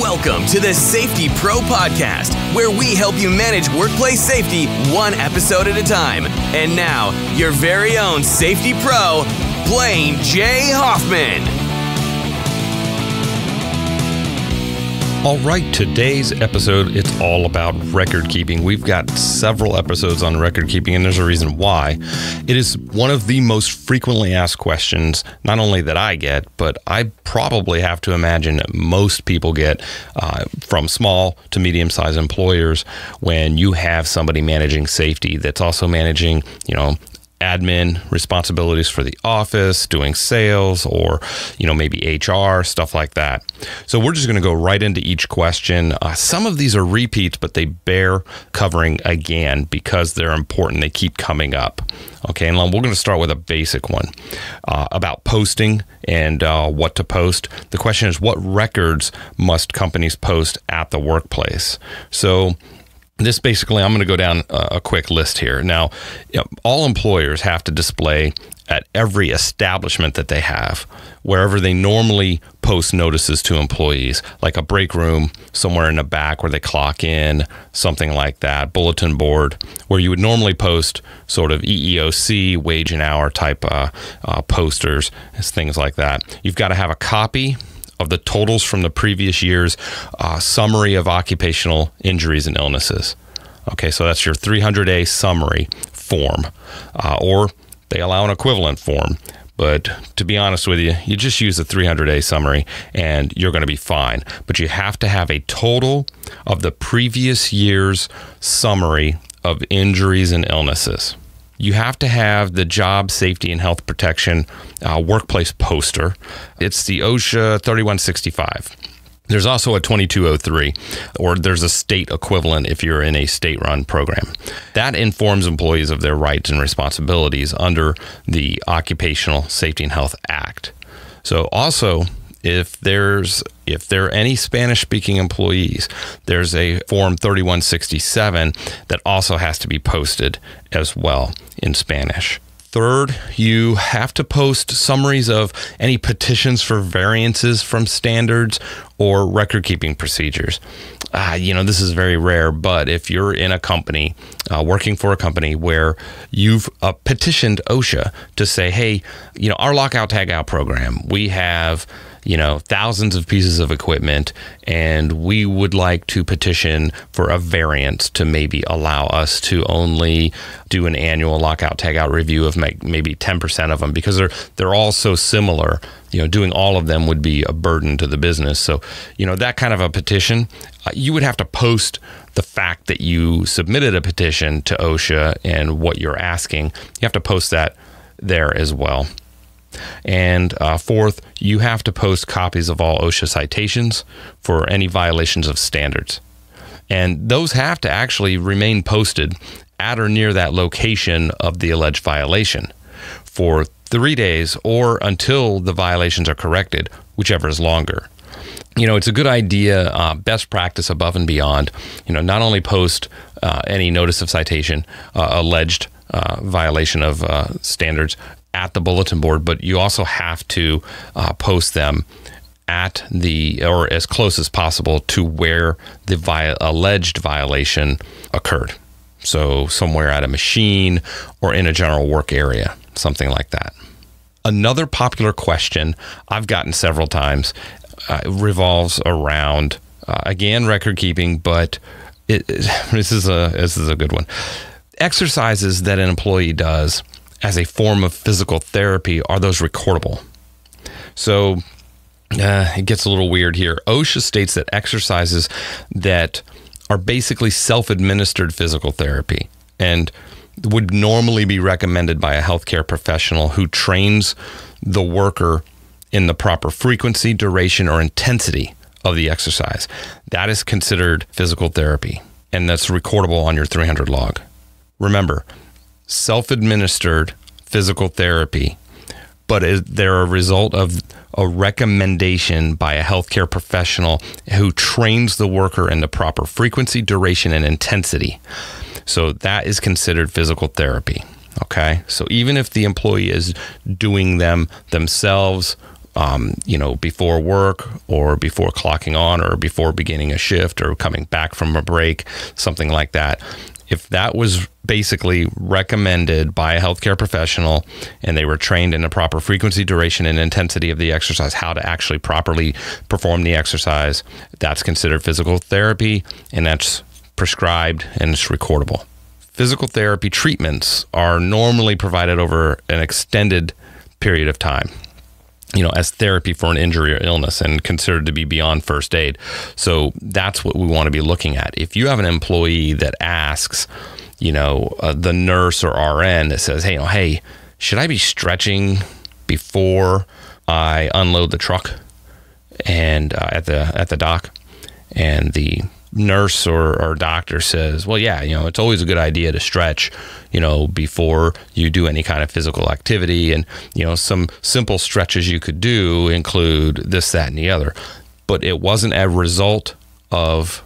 Welcome to the Safety Pro Podcast, where we help you manage workplace safety one episode at a time. And now, your very own Safety Pro, Blaine J. Hoffman. All right, today's episode, it's all about record keeping. We've got several episodes on record keeping, and there's a reason why. It is one of the most frequently asked questions, not only that I get, but I probably have to imagine most people get from small to medium-sized employers when you have somebody managing safety that's also managing, admin responsibilities for the office, doing sales, or maybe HR, stuff like that. So we're just going to go right into each question. Some of these are repeats, but they bear covering again because they're important. They keep coming up. Okay, and we're going to start with a basic one about posting and what to post. The question is, what records must companies post at the workplace? So this basically, I'm going to go down a quick list here. Now, all employers have to display at every establishment that they have, wherever they normally post notices to employees, like a break room somewhere in the back where they clock in, something like that, bulletin board, where you would normally post sort of EEOC, wage and hour type posters, things like that. You've got to have a copy of the totals from the previous year's summary of occupational injuries and illnesses. Okay, so that's your 300A summary form, or they allow an equivalent form. But to be honest with you, you just use the 300A summary and you're going to be fine. But you have to have a total of the previous year's summary of injuries and illnesses. You have to have the job safety and health protection workplace poster. It's the OSHA 3165. There's also a 2203, or there's a state equivalent if you're in a state-run program. That informs employees of their rights and responsibilities under the Occupational Safety and Health Act. So also, if there are any Spanish-speaking employees, there's a Form 3167 that also has to be posted as well in Spanish. Third, you have to post summaries of any petitions for variances from standards or record-keeping procedures. This is very rare, but if you're in a company, working for a company where you've petitioned OSHA to say, hey, our lockout tagout program, we have thousands of pieces of equipment, and we would like to petition for a variance to maybe allow us to only do an annual lockout tagout review of maybe 10% of them, because they're all so similar. Doing all of them would be a burden to the business. So, that kind of a petition, you would have to post the fact that you submitted a petition to OSHA and what you're asking. You have to post that there as well. And fourth, you have to post copies of all OSHA citations for any violations of standards. And those have to actually remain posted at or near that location of the alleged violation for 3 days or until the violations are corrected, whichever is longer. It's a good idea, best practice above and beyond, not only post any notice of citation, alleged violation of standards at the bulletin board, but you also have to post them at or as close as possible to where the alleged violation occurred. So somewhere at a machine or in a general work area, something like that. Another popular question I've gotten several times revolves around, again, record keeping, but this is a good one. Exercises that an employee does as a form of physical therapy, are those recordable? So it gets a little weird here. OSHA states that exercises that are basically self-administered physical therapy and would normally be recommended by a healthcare professional who trains the worker in the proper frequency, duration, or intensity of the exercise. That is considered physical therapy, and that's recordable on your 300 log. Remember, self-administered physical therapy, but they're a result of a recommendation by a healthcare professional who trains the worker in the proper frequency, duration, and intensity. So that is considered physical therapy. Okay. So even if the employee is doing them themselves before work or before clocking on or before beginning a shift or coming back from a break, something like that. If that was basically recommended by a healthcare professional and they were trained in the proper frequency, duration, and intensity of the exercise, how to actually properly perform the exercise, that's considered physical therapy, and that's prescribed and it's recordable. Physical therapy treatments are normally provided over an extended period of time, as therapy for an injury or illness and considered to be beyond first aid. So that's what we want to be looking at. If you have an employee that asks, the nurse or RN that says, hey, should I be stretching before I unload the truck and at the dock? And the nurse or doctor says, well, yeah, it's always a good idea to stretch, before you do any kind of physical activity. And, some simple stretches you could do include this, that, and the other. But it wasn't a result of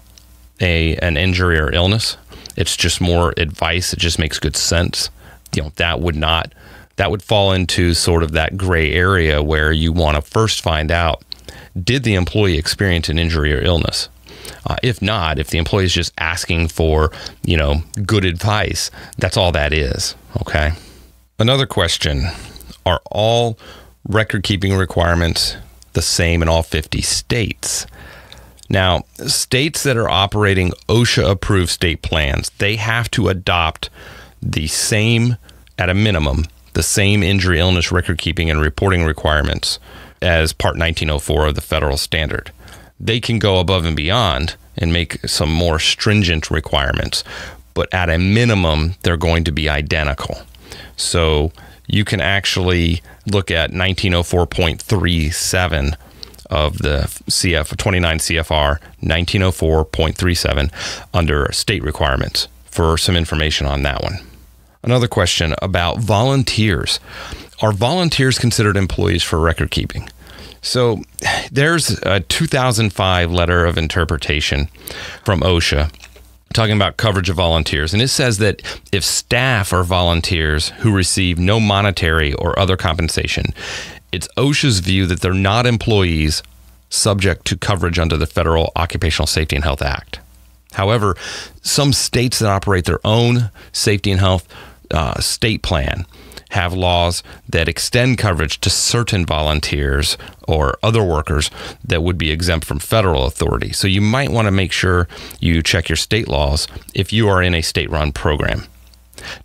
an injury or illness. It's just more advice. It just makes good sense. That would fall into sort of that gray area where you want to first find out, did the employee experience an injury or illness? If not, if the employee is just asking for, good advice, that's all that is. Okay. Another question, are all record keeping requirements the same in all 50 states? Now, states that are operating OSHA approved state plans, they have to adopt the same, at a minimum, the same injury, illness, record keeping and reporting requirements as Part 1904 of the federal standard. They can go above and beyond and make some more stringent requirements, but at a minimum, they're going to be identical. So you can actually look at 1904.37 of the 29 CFR 1904.37 under state requirements for some information on that one. Another question about volunteers. Are volunteers considered employees for record keeping? So there's a 2005 letter of interpretation from OSHA talking about coverage of volunteers. And it says that if staff are volunteers who receive no monetary or other compensation, it's OSHA's view that they're not employees subject to coverage under the Federal Occupational Safety and Health Act. However, some states that operate their own safety and health state plan have laws that extend coverage to certain volunteers or other workers that would be exempt from federal authority. So you might want to make sure you check your state laws if you are in a state-run program.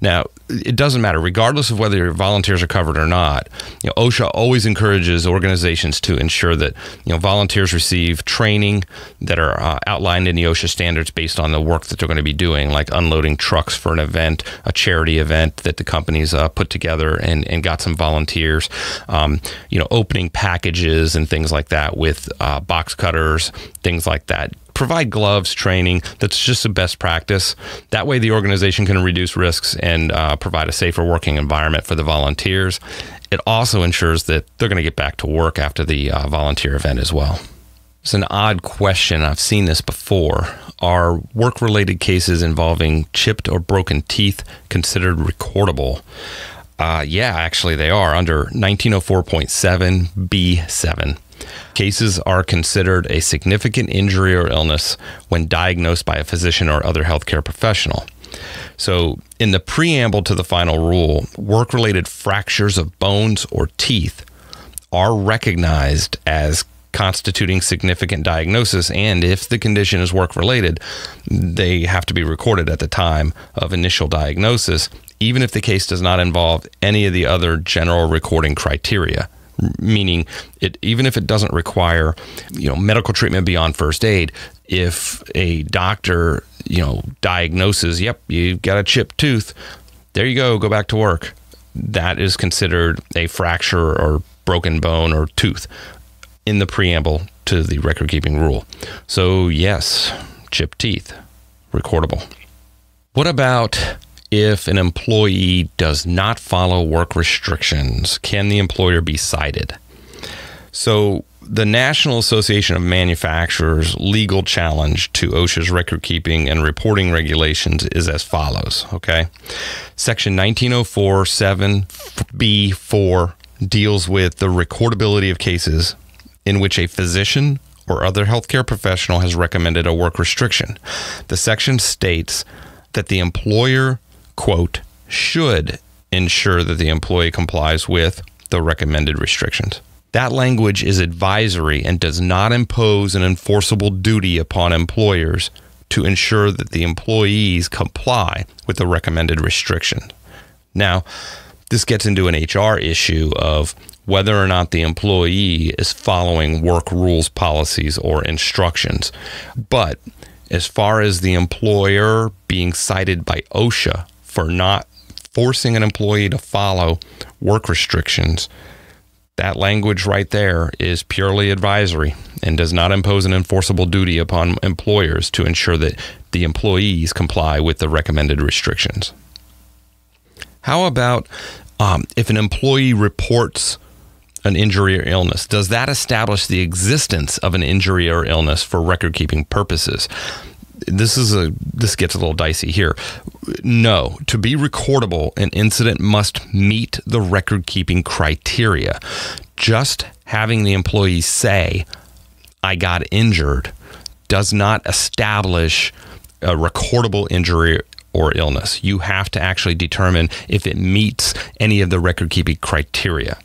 Now, it doesn't matter, regardless of whether your volunteers are covered or not. OSHA always encourages organizations to ensure that volunteers receive training that are outlined in the OSHA standards based on the work that they're going to be doing, like unloading trucks for an event, a charity event that the company's put together and got some volunteers. Opening packages and things like that with box cutters, things like that. Provide gloves training. That's just a best practice. That way the organization can reduce risks and provide a safer working environment for the volunteers. It also ensures that they're going to get back to work after the volunteer event as well. It's an odd question. I've seen this before. Are work-related cases involving chipped or broken teeth considered recordable? Yeah, actually they are under 1904.7B7. Cases are considered a significant injury or illness when diagnosed by a physician or other healthcare professional. So in the preamble to the final rule, work-related fractures of bones or teeth are recognized as constituting significant diagnosis, and if the condition is work-related, they have to be recorded at the time of initial diagnosis, even if the case does not involve any of the other general recording criteria. Meaning, even if it doesn't require, medical treatment beyond first aid, if a doctor, diagnoses, yep, you've got a chipped tooth, there you go back to work. That is considered a fracture or broken bone or tooth in the preamble to the record keeping rule. So yes, chipped teeth, recordable. What about if an employee does not follow work restrictions? Can the employer be cited? So the National Association of Manufacturers' legal challenge to OSHA's record keeping and reporting regulations is as follows, okay? Section 1904.7B4 deals with the recordability of cases in which a physician or other healthcare professional has recommended a work restriction. The section states that the employer, quote, should ensure that the employee complies with the recommended restrictions. That language is advisory and does not impose an enforceable duty upon employers to ensure that the employees comply with the recommended restriction. Now, this gets into an HR issue of whether or not the employee is following work rules, policies, or instructions. But as far as the employer being cited by OSHA for not forcing an employee to follow work restrictions, that language right there is purely advisory and does not impose an enforceable duty upon employers to ensure that the employees comply with the recommended restrictions. How about if an employee reports an injury or illness? Does that establish the existence of an injury or illness for record-keeping purposes? This gets a little dicey here. No, to be recordable, an incident must meet the record-keeping criteria. Just having the employee say, "I got injured," does not establish a recordable injury or illness. You have to actually determine if it meets any of the record-keeping criteria.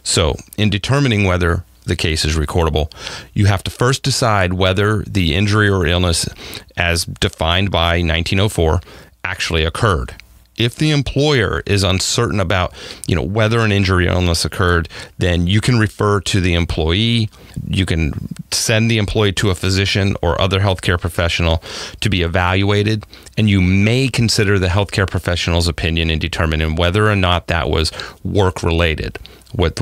So, in determining whether the case is recordable, you have to first decide whether the injury or illness, as defined by 1904, actually occurred. If the employer is uncertain about, whether an injury or illness occurred, then you can refer to the employee. You can send the employee to a physician or other healthcare professional to be evaluated, and you may consider the healthcare professional's opinion in determining whether or not that was work-related. What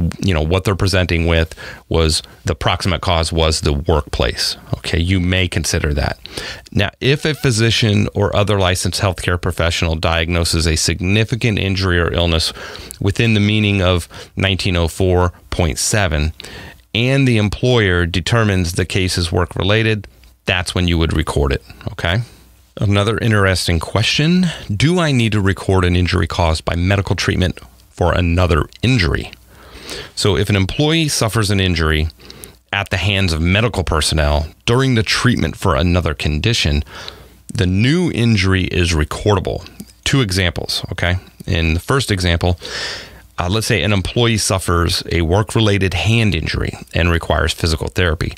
they're presenting with was the proximate cause was the workplace. Okay, you may consider that. Now, if a physician or other licensed healthcare professional diagnoses a significant injury or illness within the meaning of 1904.7, and the employer determines the case is work-related, that's when you would record it. Okay. Another interesting question: do I need to record an injury caused by medical treatment for another injury? So if an employee suffers an injury at the hands of medical personnel during the treatment for another condition, the new injury is recordable. Two examples, okay? In the first example, let's say an employee suffers a work-related hand injury and requires physical therapy.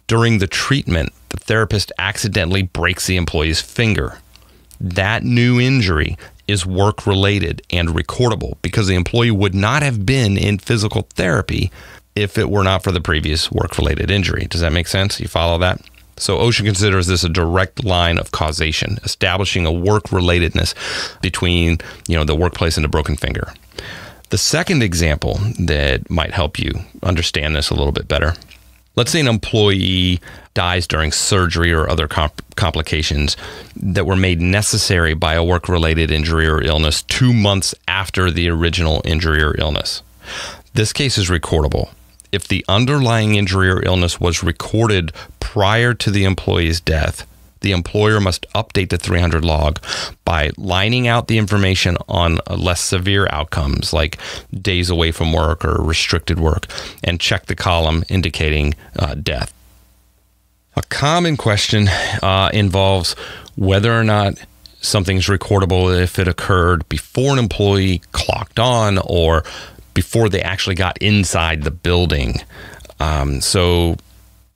During the treatment, the therapist accidentally breaks the employee's finger. That new injury is work-related and recordable because the employee would not have been in physical therapy if it were not for the previous work-related injury. Does that make sense? You follow that? So OSHA considers this a direct line of causation, establishing a work-relatedness between, the workplace and the broken finger. The second example that might help you understand this a little bit better: let's say an employee dies during surgery or other complications that were made necessary by a work-related injury or illness 2 months after the original injury or illness. This case is recordable. If the underlying injury or illness was recorded prior to the employee's death, the employer must update the 300 log by lining out the information on less severe outcomes like days away from work or restricted work, and check the column indicating death. A common question involves whether or not something's recordable if it occurred before an employee clocked on or before they actually got inside the building.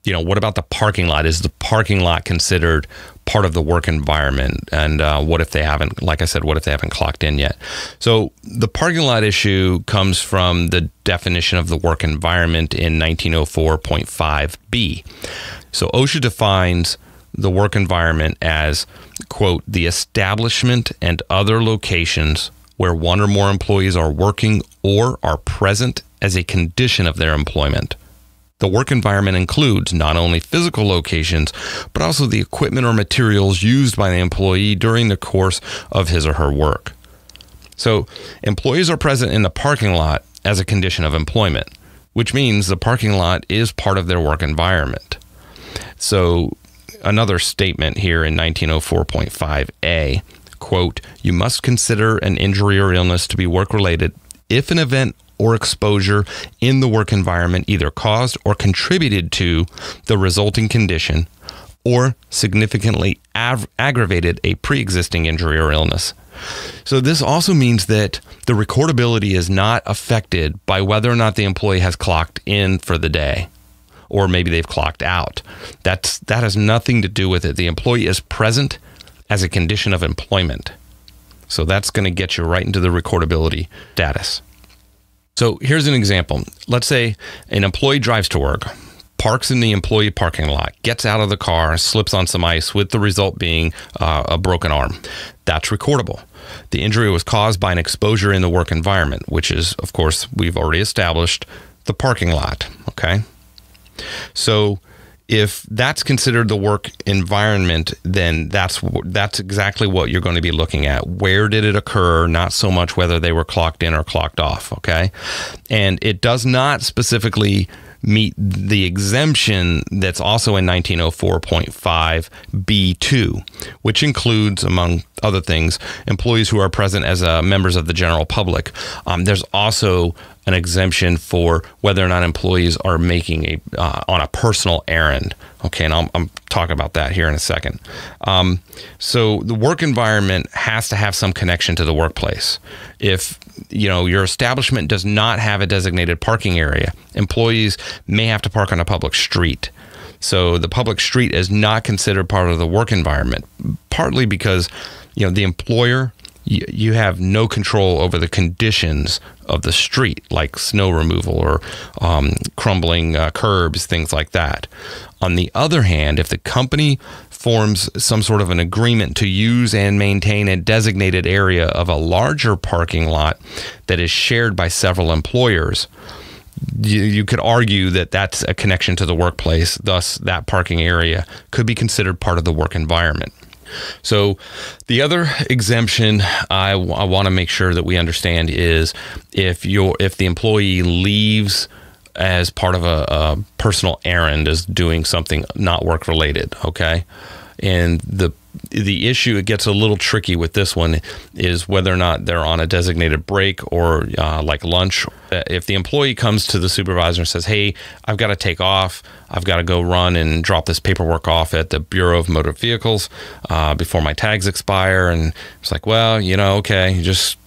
What about the parking lot? Is the parking lot considered part of the work environment? And what if they haven't clocked in yet? So the parking lot issue comes from the definition of the work environment in 1904.5b. So OSHA defines the work environment as, quote, the establishment and other locations where one or more employees are working or are present as a condition of their employment. The work environment includes not only physical locations, but also the equipment or materials used by the employee during the course of his or her work. So employees are present in the parking lot as a condition of employment, which means the parking lot is part of their work environment. So another statement here in 1904.5a, quote, you must consider an injury or illness to be work-related if an event or exposure in the work environment either caused or contributed to the resulting condition or significantly aggravated a pre-existing injury or illness. So this also means that the recordability is not affected by whether or not the employee has clocked in for the day, or maybe they've clocked out. That has nothing to do with it. The employee is present as a condition of employment. So that's going to get you right into the recordability status. So here's an example. Let's say an employee drives to work, parks in the employee parking lot, gets out of the car, slips on some ice, with the result being a broken arm. That's recordable. The injury was caused by an exposure in the work environment, which is, of course, we've already established, the parking lot. Okay. So if that's considered the work environment, then that's exactly what you're going to be looking at. Where did it occur? Not so much whether they were clocked in or clocked off. Okay. And it does not specifically meet the exemption that's also in 1904.5 B2, which includes, among other things, employees who are present as members of the general public. There's also an exemption for whether or not employees are making on a personal errand. Okay, and I'm talking about that here in a second. So the work environment has to have some connection to the workplace. If your establishment does not have a designated parking area, employees may have to park on a public street. So the public street is not considered part of the work environment, partly because the employer, you have no control over the conditions of the street, like snow removal or crumbling curbs, things like that. On the other hand, if the company forms some sort of an agreement to use and maintain a designated area of a larger parking lot that is shared by several employers, you could argue that that's a connection to the workplace. Thus, that parking area could be considered part of the work environment. So the other exemption I want to make sure that we understand is if the employee leaves as part of a personal errand, as doing something not work related. Okay. And the issue, it gets a little tricky with this one, is whether or not they're on a designated break or like lunch. If the employee comes to the supervisor and says, "Hey, I've got to take off. I've got to go run and drop this paperwork off at the Bureau of Motor Vehicles before my tags expire," and it's like, well, okay, just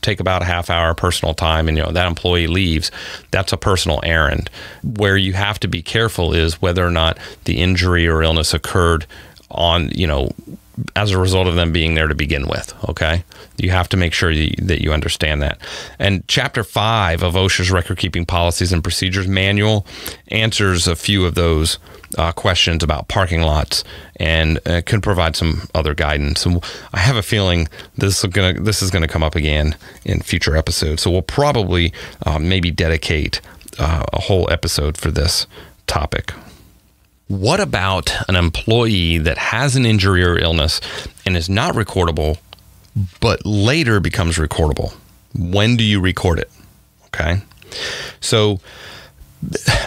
take about a half hour personal time, and that employee leaves. That's a personal errand. Where you have to be careful is whether or not the injury or illness occurred on, as a result of them being there to begin with. Okay. You have to make sure that you understand that. And Chapter 5 of OSHA's Record Keeping Policies and Procedures Manual answers a few of those questions about parking lots and can provide some other guidance. And I have a feeling this is gonna come up again in future episodes. So we'll probably maybe dedicate a whole episode for this topic. What about an employee that has an injury or illness and is not recordable, but later becomes recordable? When do you record it? Okay. So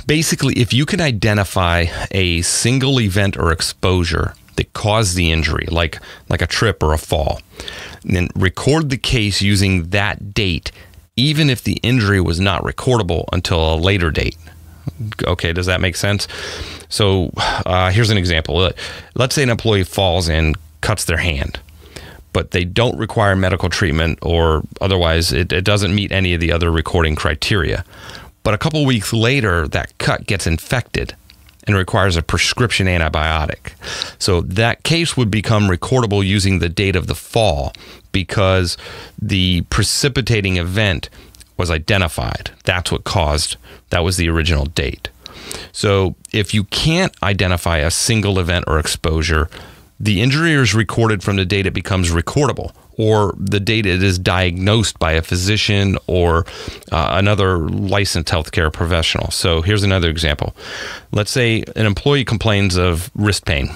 basically, if you can identify a single event or exposure that caused the injury, like a trip or a fall, then record the case using that date, even if the injury was not recordable until a later date. Okay, does that make sense? So here's an example. Let's say an employee falls and cuts their hand, but they don't require medical treatment, or otherwise it doesn't meet any of the other recording criteria. But a couple weeks later, that cut gets infected and requires a prescription antibiotic. So that case would become recordable using the date of the fall, because the precipitating event was identified. That was the original date. So if you can't identify a single event or exposure, the injury is recorded from the date it becomes recordable, or the date it is diagnosed by a physician or another licensed healthcare professional. So here's another example. Let's say an employee complains of wrist pain,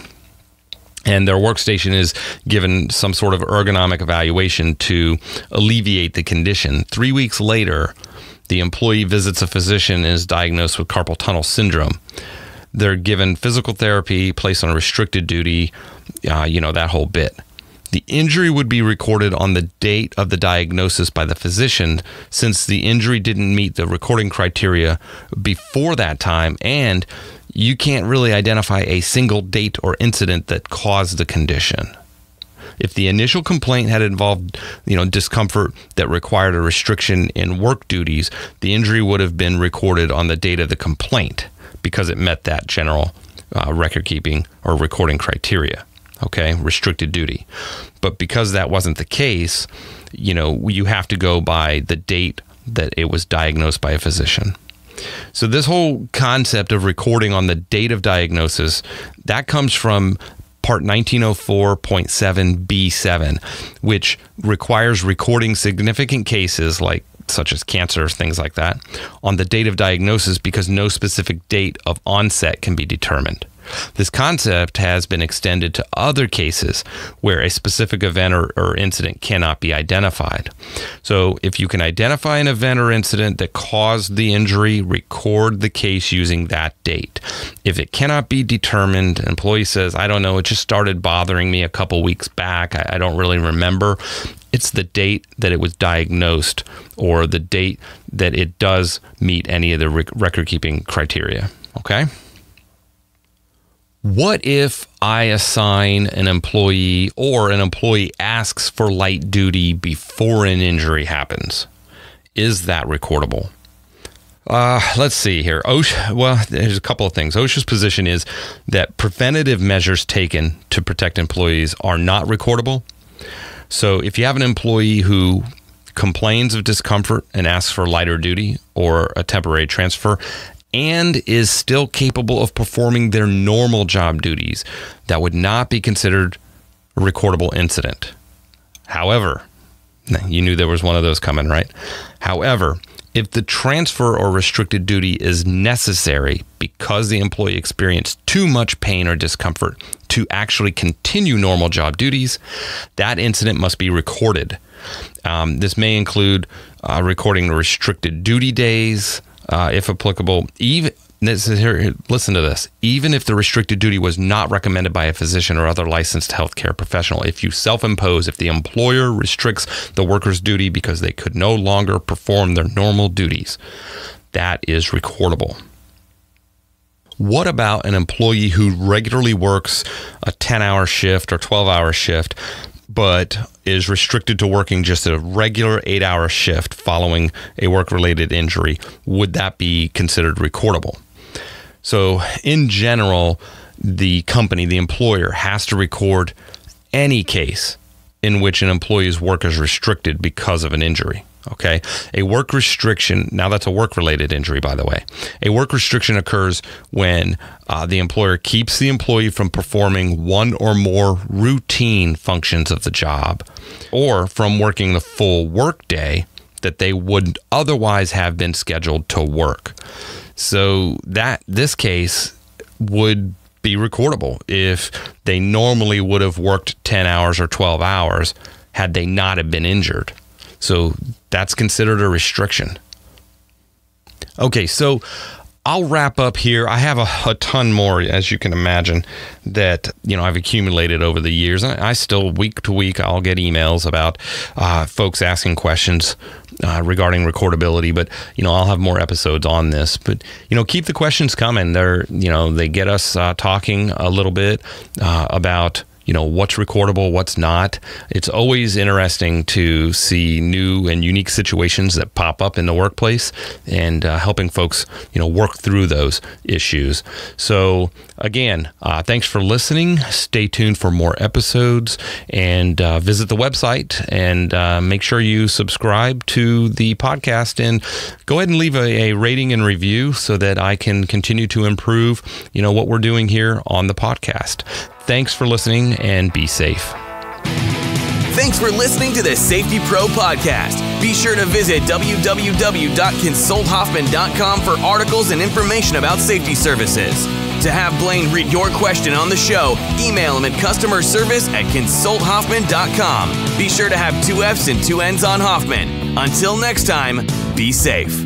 and their workstation is given some sort of ergonomic evaluation to alleviate the condition. 3 weeks later, the employee visits a physician and is diagnosed with carpal tunnel syndrome. They're given physical therapy, placed on restricted duty, that whole bit. The injury would be recorded on the date of the diagnosis by the physician, since the injury didn't meet the recording criteria before that time, and you can't really identify a single date or incident that caused the condition. If the initial complaint had involved, discomfort that required a restriction in work duties, the injury would have been recorded on the date of the complaint because it met that general record keeping or recording criteria. Okay, restricted duty. But because that wasn't the case, you have to go by the date that it was diagnosed by a physician. So this whole concept of recording on the date of diagnosis, that comes from Part 1904.7B7, which requires recording significant cases such as cancer, things like that, on the date of diagnosis because no specific date of onset can be determined. This concept has been extended to other cases where a specific event or incident cannot be identified. So if you can identify an event or incident that caused the injury, record the case using that date. If it cannot be determined, an employee says, I don't know, it just started bothering me a couple weeks back, I don't really remember, it's the date that it was diagnosed or the date that it does meet any of the record-keeping criteria, okay? What if I assign an employee or an employee asks for light duty before an injury happens? Is that recordable? Let's see here. OSHA, well, there's a couple of things. OSHA's position is that preventative measures taken to protect employees are not recordable. So if you have an employee who complains of discomfort and asks for lighter duty or a temporary transfer, and is still capable of performing their normal job duties, that would not be considered a recordable incident. However, you knew there was one of those coming, right? However, if the transfer or restricted duty is necessary because the employee experienced too much pain or discomfort to actually continue normal job duties, that incident must be recorded. This may include recording the restricted duty days, if applicable. Listen to this. Even if the restricted duty was not recommended by a physician or other licensed healthcare professional, if you self-impose, if the employer restricts the worker's duty because they could no longer perform their normal duties, that is recordable. What about an employee who regularly works a 10-hour shift or 12-hour shift, but is restricted to working just a regular 8-hour shift following a work-related injury? Would that be considered recordable? So in general, the company, the employer, has to record any case in which an employee's work is restricted because of an injury. Okay, a work restriction, now that's a work-related injury, by the way. A work restriction occurs when the employer keeps the employee from performing one or more routine functions of the job, or from working the full work day that they would otherwise have been scheduled to work. So this case would be recordable if they normally would have worked 10 hours or 12 hours had they not have been injured. So that's considered a restriction. Okay, so I'll wrap up here. I have a ton more, as you can imagine, that I've accumulated over the years. I still, week to week, I'll get emails about folks asking questions regarding recordability. But I'll have more episodes on this. But keep the questions coming. They get us talking a little bit about what's recordable, what's not. It's always interesting to see new and unique situations that pop up in the workplace and helping folks, work through those issues. So again, thanks for listening. Stay tuned for more episodes and visit the website and make sure you subscribe to the podcast and go ahead and leave a rating and review so that I can continue to improve, what we're doing here on the podcast. Thanks for listening and be safe. Thanks for listening to the Safety Pro Podcast. Be sure to visit www.consulthoffman.com for articles and information about safety services. To have Blaine read your question on the show, email him at customerservice@consulthoffman.com. Be sure to have 2 F's and 2 N's on Hoffman. Until next time, be safe.